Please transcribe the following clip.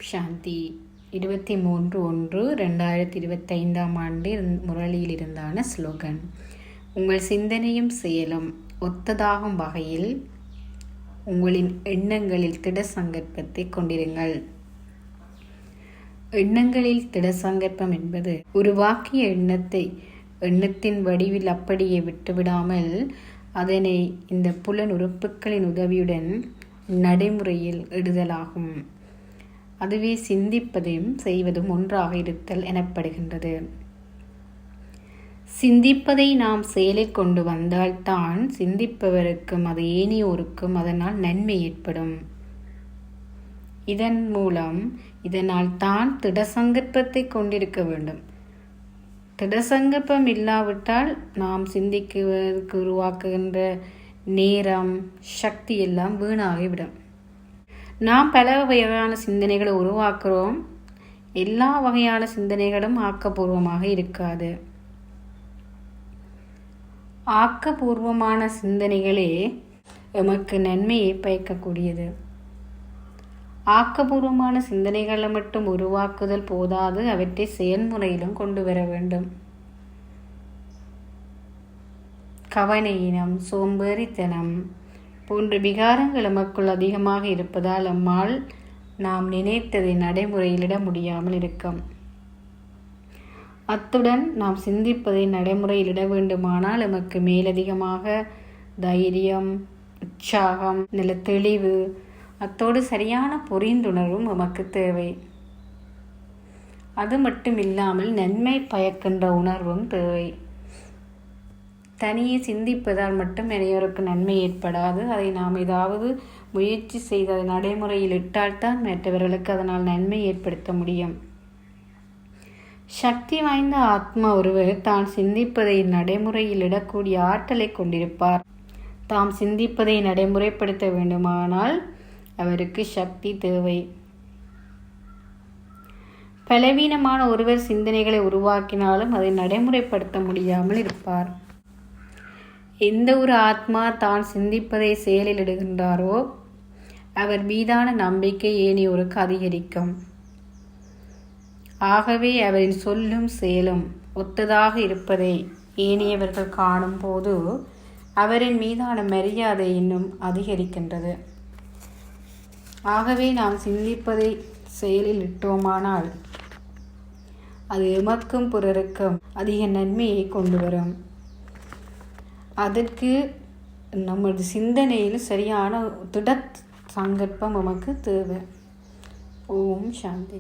சாந்தி. 23/1/2025 முரளியில் இருந்தான slogan. உங்கள் சிந்தனையும் செயலும் ஒத்ததாகும் வகையில் உங்களின் எண்ணங்களில் திட சங்கற்பத்தை கொண்டிருங்கள். எண்ணங்களில் திட சங்கற்பம் என்பது உருவாக்கிய எண்ணத்தின் வடிவில் அப்படியே விட்டுவிடாமல் அதனை இந்த புலன் உறுப்புகளின் உதவியுடன் நடைமுறையில் இடுதலாகும். அதுவே சிந்திப்பதையும் செய்வதும் ஒன்றாக இருத்தல் எனப்படுகின்றது. சிந்திப்பதை நாம் செயலில் கொண்டு வந்தால்தான் சிந்திப்பவருக்கும் அது ஏனையோருக்கும் அதனால் நன்மை ஏற்படும். இதனால் தான் திடசங்கற்பத்தை கொண்டிருக்க வேண்டும். திடசங்கற்பம் இல்லாவிட்டால் நாம் சிந்திக்குவதற்கு உருவாக்குகின்ற நேரம், சக்தி எல்லாம் வீணாகிவிடும். நாம் பல வகையான சிந்தனைகளை உருவாக்குறோம். எல்லா வகையான சிந்தனைகளும் ஆக்கப்பூர்வமாக இருக்காது. ஆக்கப்பூர்வமான சிந்தனைகளே எமக்கு நன்மையை பயக்கக்கூடியது. ஆக்கப்பூர்வமான சிந்தனைகளை மட்டும் உருவாக்குதல் போதாது, அவற்றை செயல்முறையிலும் கொண்டு வர வேண்டும். கவனையினம், சோம்பேறித்தனம் போன்ற விகாரங்கள் எமக்குள் அதிகமாக இருப்பதால் நம்மால் நாம் நினைத்ததை நடைமுறையிலிட முடியாமல் இருக்கும். அத்துடன் நாம் சிந்திப்பதை நடைமுறையிலிட வேண்டுமானால் எமக்கு மேலதிகமாக தைரியம், உற்சாகம், நல்ல தெளிவு, அத்தோடு சரியான புரிந்துணர்வும் நமக்கு தேவை. அது மட்டும் இல்லாமல் நன்மை பயக்கின்ற உணர்வும் தேவை. தனியே சிந்திப்பதால் மட்டும் இளையோருக்கு நன்மை ஏற்படாது. அதை நாம் ஏதாவது முயற்சி செய்து அதை நடைமுறையில் இட்டால்தான் மற்றவர்களுக்கு அதனால் நன்மை ஏற்படுத்த முடியும். சக்தி வாய்ந்த ஆத்மா ஒருவர் தான் சிந்திப்பதை நடைமுறையில் இடக்கூடிய ஆற்றலை கொண்டிருப்பார். தாம் சிந்திப்பதை நடைமுறைப்படுத்த வேண்டுமானால் அவருக்கு சக்தி தேவை. பலவீனமான ஒருவர் சிந்தனைகளை உருவாக்கினாலும் அதை நடைமுறைப்படுத்த முடியாமல் இருப்பார். எந்த ஒரு ஆத்மா தான் சிந்திப்பதை செயலில் இடுகின்றாரோ அவர் மீதான நம்பிக்கை ஏனையோருக்கு அதிகரிக்கும். ஆகவே அவரின் சொல்லும் செயலும் ஒத்ததாக இருப்பதை ஏனையவர்கள் காணும் போது அவரின் மீதான மரியாதை இன்னும் அதிகரிக்கின்றது. ஆகவே நாம் சிந்திப்பதை செயலில் இட்டோமானால் அது எமக்கும் பிறருக்கும் அதிக நன்மையை கொண்டு வரும். அதற்கு நமது சிந்தனையில் சரியான திட சங்கற்பம் நமக்கு தேவை. ஓம் சாந்தி.